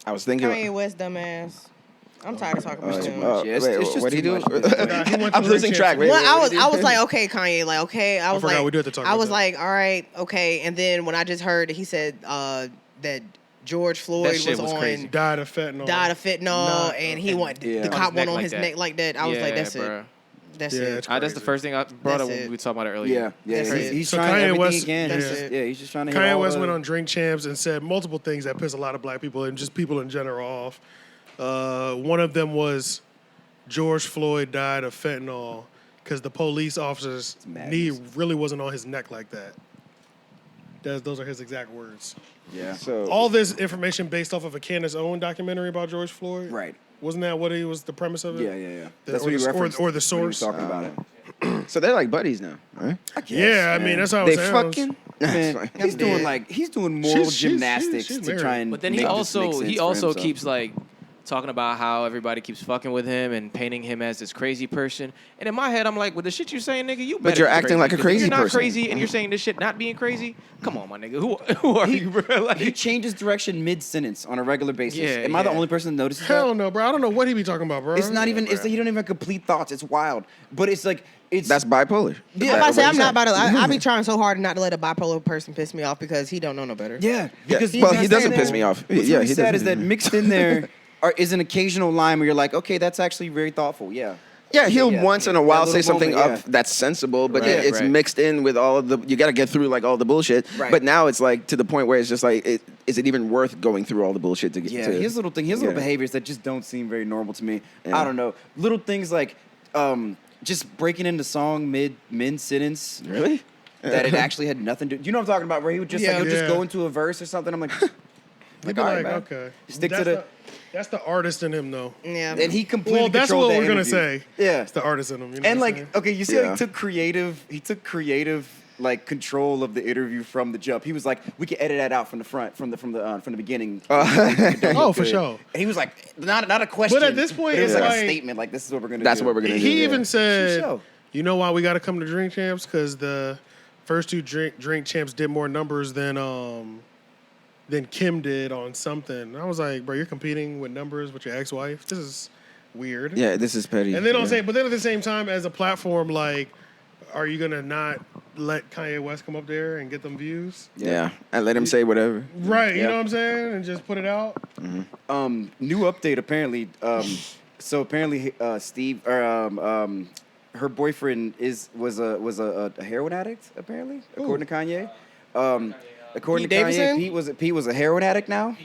I was thinking. Kanye West, dumbass. I'm tired of talking about him. It's just what did he do? much. I'm losing track. Wait, I was like, okay, Kanye, like, okay. I was forgot like, we do have to talk I about was that. like, all right, okay. And then when I just heard that he said that George Floyd That shit was on crazy. Died of fentanyl. Oh, and he went Yeah. the cop went on like his that. neck like that. I was like, that's bruh. it. That's Yeah, it. it's That's the crazy. first thing I brought up That's when it. we talked about it earlier. Yeah. That's it. He's So trying Kanye everything West- he can. That's He's it. Yeah, he's just trying to hit Kanye all West the- went on Drink Champs and said multiple things that piss a lot of black people and just people in general off. One of them was George Floyd died of fentanyl because the police officer's knee really wasn't on his neck like that. Those are his exact words. Yeah. So All this information based off of a Candace Owen documentary about George Floyd. Right. Wasn't that what he was the premise of it? Yeah. The- That's or what he the- or- referenced or the when he was source? talking about it. so they're like buddies now, right? Yeah, I mean that's how it They sounds. fucking. Man, he's doing moral She's gymnastics she's to married. try and. But then make he this make sense for also himself. keeps like talking about how everybody keeps fucking with him and painting him as this crazy person. And in my head, I'm like, with the shit you saying, nigga, you. Better you're be acting like a If crazy you're not person. crazy, and you're saying this shit not being crazy. Come on, my nigga. Who are you, bro? Like, He changes direction mid sentence on a regular basis. Yeah, Am I the yeah. only person that notices Hell that? no, bro. I don't know what he be talking about, bro. It's not even. It's he don't even have complete thoughts. It's wild. But it's like it's. That's bipolar. Yeah, I'm about to say, what I'm he not said. about to. I be trying so hard not to let a bipolar person piss me off because he don't know no better. Yeah, because Well, he he's doesn't saying piss that- me off. What's Yeah, really he sad doesn't. is that mixed in there is an occasional line where you're like, okay, that's actually very thoughtful. Yeah. Yeah, he'll Yeah, once in yeah. a while That say little something moment, up that's sensible, but Right, it's right. mixed in with all of the. You got to get through like all the bullshit. Right. But now it's like to the point where it's just like, is it even worth going through all the bullshit to get? Yeah, to, his little yeah. behaviors that just don't seem very normal to me. Yeah. I don't know. Little things like just breaking into song mid sentence. Really? That it actually had nothing to. You know what I'm talking about? Where he would just Yeah. like he'll Yeah. just go into a verse or something. I'm like, You'd like be all right, like, man. okay. Stick to That's the. That's the artist in him, though. Yeah. And he completely Well, that's controlled what that we're gonna interview. say. Yeah. It's the artist in him. You know And what I'm like, saying? okay, you see how Yeah. he took creative like control of the interview from the jump. He was like, we can edit that out from the front, from the beginning. Oh, for sure. And he was like, not a question. But at this point, it was it's like, like- a statement. Like, this is what we're gonna do. That's what we're gonna do. He yeah. even said, Show. you know why we got to come to Drink Champs? Because the first two Drink Champs did more numbers than Kim did on something. I was like, bro, you're competing with numbers with your ex-wife. This is weird. Yeah, this is petty. And then yeah. I'm saying, but then at the same time, as a platform, like, are you gonna not let Kanye West come up there and get them views? Yeah, and let him say whatever. Right, you Yeah. know what I'm saying, and just put it out. New update apparently. So apparently, Steve or her boyfriend was a heroin addict. Apparently, according to Kanye. According Pete to Davidson? Kanye, Pete was a heroin addict now.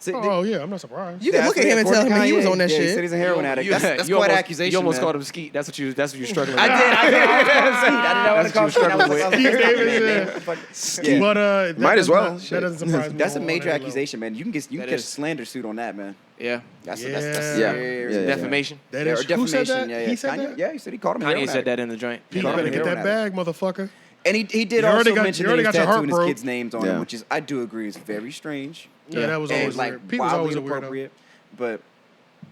So, Oh yeah, I'm not surprised. You can look at him and tell him he was on that He shit. said he's a heroin addict. That's you quite an almost- accusation. You almost man. called him Skeet. That's what you're struggling with. I did. I didn't want to call him Skeet. I was like, Pete Yeah. But that Might as does well. not- Shit. that doesn't surprise me. That's a on major any level. accusation, man. You can That catch a is. slander suit on that, man. Yeah. That's Yeah. serious. Yeah. Defamation. That Yeah, is or who said defamation. that? Yeah, He said Kanye? that. Yeah, he said he called him a Kanye heroin said addict. that in the joint. You called him better a get that heroin bag, motherfucker. And he did You already also got- mention you that already he was got your heart tattooing his broke. kids' names on Yeah. him, which is I do agree is very strange. Yeah, that was And always like weird. Pete was wildly always a weirdo. inappropriate. But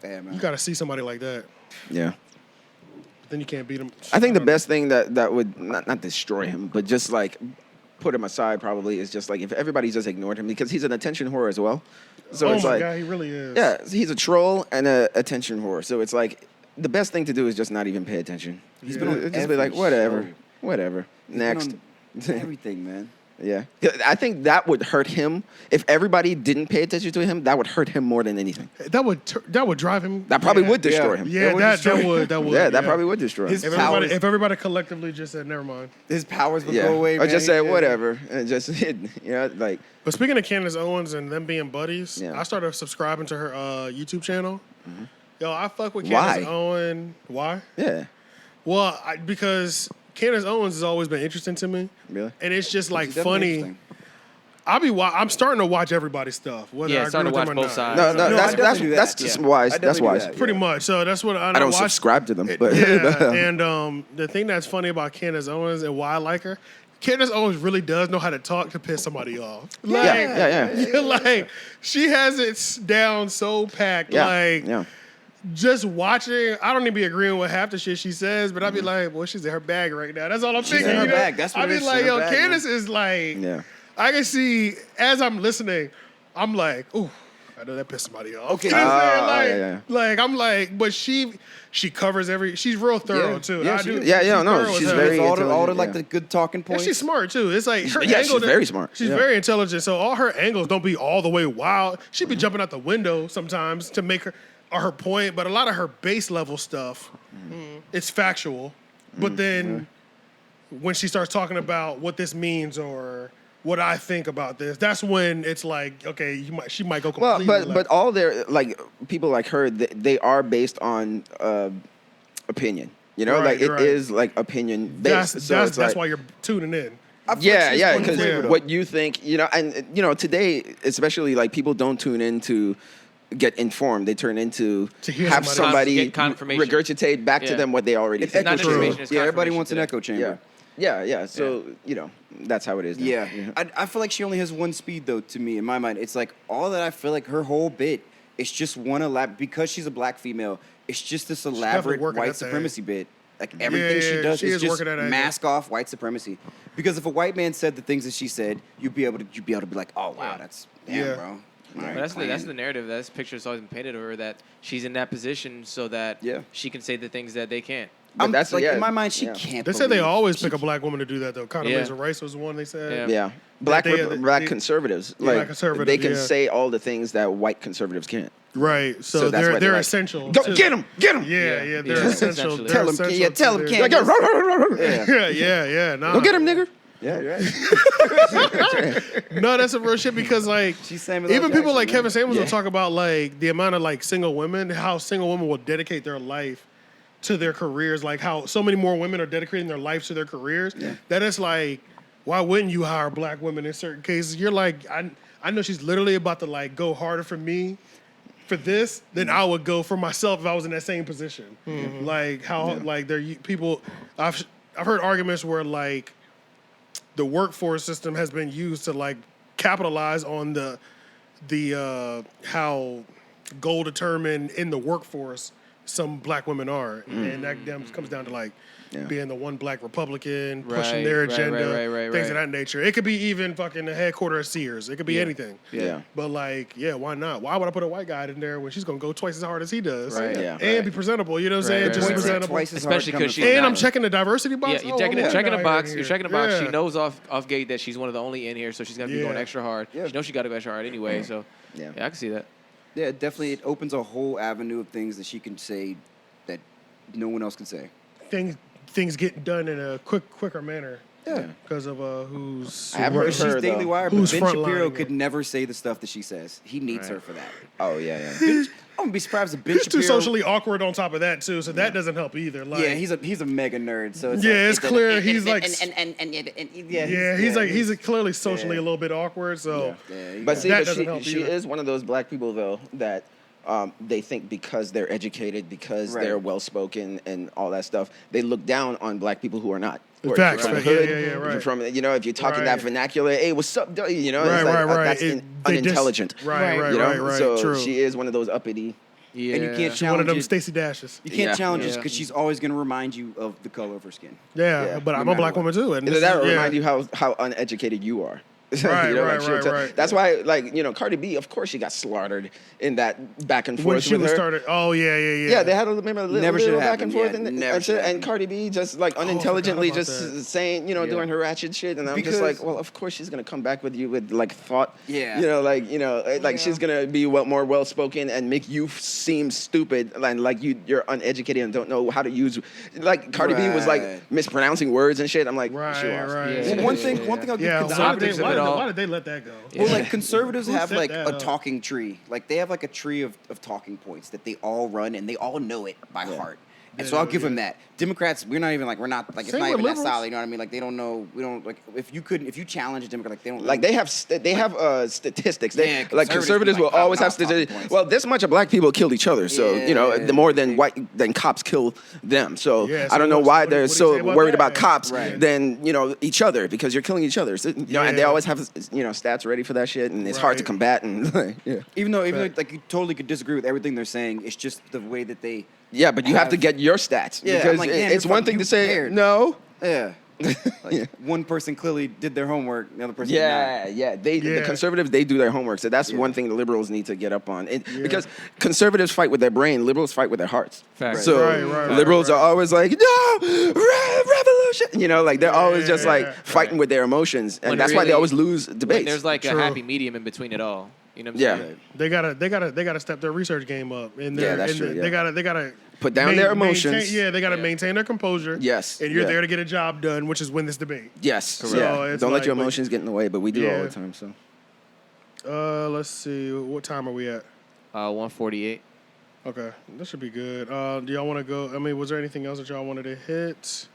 damn, man. You got to see somebody like that. Yeah. Then you can't beat him. I think the best thing that would not destroy him, but just like put him aside probably is just like if everybody just ignored him because he's an attention whore as well. So Oh it's my like, god, he really is. yeah, he's a troll and a attention whore. So it's like the best thing to do is just not even pay attention. He's been on just be every like whatever, show. whatever. He's been Next. on everything, man. Yeah, I think that would hurt him if everybody didn't pay attention to him. That would hurt him more than anything. That would drive him. That probably yeah. would destroy him. Yeah, that would. Yeah, that probably would destroy him. His If powers, everybody collectively just said never mind. his powers would Yeah, go away. or man. just say Yeah. whatever, and just like But speaking of Candace Owens and them being buddies, Yeah. I started subscribing to her YouTube channel. Yo, I fuck with Why? Candace Owens. Why? yeah, Well, because Candace Owens has always been interesting to me, really. and it's just like She's definitely funny. interesting. I'm starting to watch everybody's stuff. Whether Yeah, I agree starting to with watch them or both not. sides. No, No, I that's definitely do that. that's just Yeah. wise. I That's definitely wise. do that. Pretty much. So that's what I I don't watch. subscribe to them, but Yeah, and the thing that's funny about Candace Owens and why I like her, Candace Owens really does know how to talk to piss somebody off. Like, yeah. like she has it down so packed. Yeah, Like yeah. just watching, I don't even be agreeing with half the shit she says, but I'd be like, well, she's in her bag right now. That's all I'm thinking. in her you know? bag. That's what I'd it be is, like, in her yo, bag, Candace is like, Yeah. I can see as I'm listening, I'm like, ooh. I know that pissed somebody off. Okay. You know what I'm saying? Oh, Like, yeah. like I'm like, but she covers she's real thorough Yeah. too. Yeah, I she do. is. Yeah, thorough no, as she's hell. very all the intelligent, like yeah. the good talking And points. she's smart too. It's like her Yeah, angle. she's very smart. She's Yeah. very intelligent. So all her angles don't be all the way wild. She'd be jumping out the window sometimes to make her point. But a lot of her base level stuff, it's factual. But then when she starts talking about what this means or what I think about this, that's when it's like, okay, she might go Well, completely. but all their like people like her, they are based on opinion. You know, Right, like it right. is like opinion based. that's like, why you're tuning in. I feel Yeah, like she's yeah, one because flavor, though. what you think, you know, and you know, today especially, like people don't tune in to get informed. They turn into To hear have somebody- somebody Get confirmation. regurgitate back to Yeah. them what they already It's think. not echo True. information, chamber. it's Yeah, everybody confirmation wants an today. echo chamber. Yeah. So you know, that's how it is. Now. Yeah. I feel like she only has one speed though. To me, in my mind, it's like all that I feel like her whole bit. It's just one because she's a black female. It's just this elaborate working white at that. supremacy bit. Like everything she yeah, does she is is just working at that. mask off white supremacy. Because if a white man said the things that she said, you'd be able to be like, oh wow, that's damn, Yeah. bro. All But right, that's clan. the narrative. That's the picture that's always been painted of her, that she's in that position so that Yeah. she can say the things that they can't. But that's like yeah, in my mind, she yeah. can't. They said they believe- always pick a black woman to do that though. Condoleezza Yeah. Rice was one they said. Yeah. Yeah, black they- conservatives, Yeah, like black conservatives, they can yeah. say all the things that white conservatives can't. Right. So, So that's why they're they're like, essential. Go to- get him, get him. Yeah, Yeah. they're Yeah. essential. Essentially. They're Tell 'em, essential yeah, to tell 'em, their- Ken. Like, yeah. Nah. go get him, nigger. Yeah, right. No, that's some real shit because like She's Samuel L. even people Jackson, like man. Kevin Samuels Yeah. will talk about like the amount of like single women, how single women will dedicate their life to their careers, like how so many more women are dedicating their lives to their careers. That it's like, why wouldn't you hire black women in certain cases? You're like, I know she's literally about to like go harder for me for this than I would go for myself if I was in that same position. Like how like there people I've heard arguments where like the workforce system has been used to like capitalize on the how goal determined in the workforce some black women are, and that comes down to like being the one black Republican pushing Right, their right, agenda, right, things of right. that nature. It could be even fucking the headquarters of Sears. It could be anything. Yeah. But like, yeah, why not? Why would I put a white guy in there when she's gonna go twice as hard as he does? Right, yeah, And right. be presentable. You know what I'm saying? Right, Just right, right. presentable. Twice as hard Especially coming 'cause from- she's And not- I'm checking the diversity box. Yeah, you're Oh, checking, I'm checking the down box. here. You're checking the box. Yeah. She knows off gate that she's one of the only in here, so she's gonna be Yeah. going extra hard. Yeah. She knows she got to go extra hard anyway. So Yeah. yeah, I can see that. Yeah, definitely. It opens a whole avenue of things that she can say that no one else can say. Things getting done in a quicker manner. Yeah. Because of who's I haven't heard She's her, Daily though. Wire, but Who's Ben frontlining Shapiro it? could never say the stuff that she says. He needs her for that. Oh yeah, yeah. I'm gonna be surprised if Ben He's too Shapiro. socially awkward on top of that too, so that doesn't help either. Like, Yeah, he's a mega nerd. So it's Yeah, like, it's clear he's like- yeah, he's clearly socially a little bit awkward. So Yeah, But see, That but doesn't help she either. is one of those black people though that they think because they're educated, because Right. they're well spoken and all that stuff, they look down on black people who are not. Or if Facts, you're from right. the hood, Yeah, if you're right. from, you know, if you're talking that Right. vernacular, hey, what's up, dude? You know, right, it's like, right. that's They just- unintelligent. Right, Right. right, You know? right. So True. she is one of those uppity. Yeah. And you can't She's one of challenge them it. Stacey Dashes. You can't Yeah. challenge us Yeah. because she's always gonna remind you of the color of her skin. Yeah, Yeah, but no I'm a matter black what. woman too, and Either this that is- or yeah. remind you how uneducated you are. Right, right, she'll right, tell- right. That's why, like, you know, Cardi B, of course, she got slaughtered in that back and forth when she with was her. started. Oh yeah. Yeah, they had a little Never should back happen, and forth, yeah, and never that's should it. And happen. Cardi B just like I forgot unintelligently about just that. saying, you know, Yeah. doing her ratchet shit, and I'm Because- just like, well, of course she's gonna come back with you with like thought, Yeah. you know, like she's gonna be more well spoken and make you seem stupid and like you're uneducated and don't know how to use. Like Cardi B was like Right. mispronouncing words and shit. I'm like, Right, she lost. right. Yeah. Well, one thing I'll give Yeah, conservatives. why optics did of it all. why did they let that go? Well, like conservatives Who have set like that a up? talking tree. Like they have like a tree of talking points that they all run and they all know it by heart. And so I'll give them that. Democrats, we're not like it's Same not with even that liberals. solid. You know what I mean? Like they don't know. We don't like if you challenge a Democrat, like they don't Like they have statistics. Yeah, Like conservatives like, will always have talking statistics. points. Well, this much of black people killed each other, so you know Yeah. the more than than cops kill them. So Yeah, I so don't know what- why what do they're you say so about worried that? about cops Right. than each other because you're killing each other. So, and they Yeah. always have stats ready for that shit, and it's hard to Right. combat. And yeah, even though Right. like you totally could disagree with everything they're saying, it's just the way that they yeah, but you have to get your stats Yeah, I'm because like, damn, it's you're one fucking- thing to you say prepared. no. yeah. One person clearly did their homework, the other person did Yeah. The Yeah. conservatives, they do their homework. So that's one thing the liberals need to get up on. Because conservatives fight with their brain, liberals fight with their hearts. Facts. So Right, liberals are always like, no, revolution. You know, like they're always just like fighting with their emotions. And When that's why they really- always lose When debates. there's like True. a happy medium in between it all. You know what I'm Yeah. saying? They gotta step their research game up. And Yeah, that's true, They yeah. gotta Put down their emotions. They gotta Yeah. maintain their composure. Yes, And you're yeah. there to get a job done, which is win this debate. Yes. So Yeah. it's Don't let like- your emotions get in the way, but we do all Yeah. the time. So Let's see. What time are we at? 148. Okay, that should be good. Do y'all want to go? I mean, was there anything else that y'all wanted to hit?